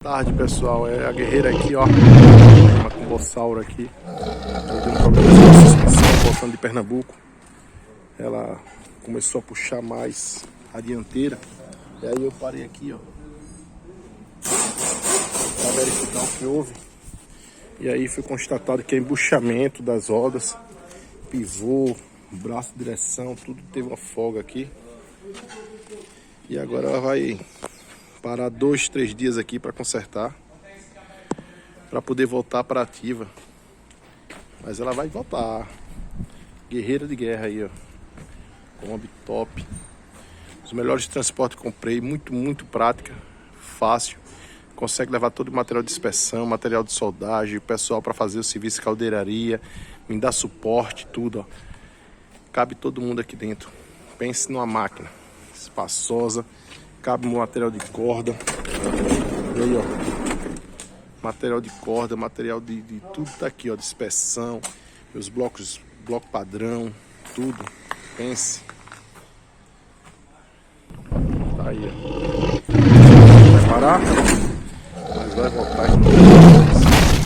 Tarde, pessoal, é a guerreira aqui, ó, uma Cumbossauro aqui, dando problema de suspensão, voltando de Pernambuco. Ela começou a puxar mais a dianteira, e aí eu parei aqui, ó, para verificar o que houve. E aí foi constatado que é embuchamento das rodas, pivô, braço de direção, tudo teve uma folga aqui. E agora ela vai parar 2, 3 dias aqui para consertar, para poder voltar para ativa. Mas ela vai voltar. Guerreira de guerra aí, ó. Kombi top. Os melhores transportes que comprei, muito prática, fácil. Consegue levar todo o material de inspeção, material de soldagem, o pessoal para fazer o serviço de caldeiraria, me dá suporte, tudo, ó. Cabe todo mundo aqui dentro. Pense numa máquina espaçosa. Cabe um material de corda. E aí, ó. Material de corda, material de tudo tá aqui, ó. De inspeção. Os blocos, bloco padrão, tudo. Pense. Tá aí, ó. Vai parar, mas vai voltar aqui.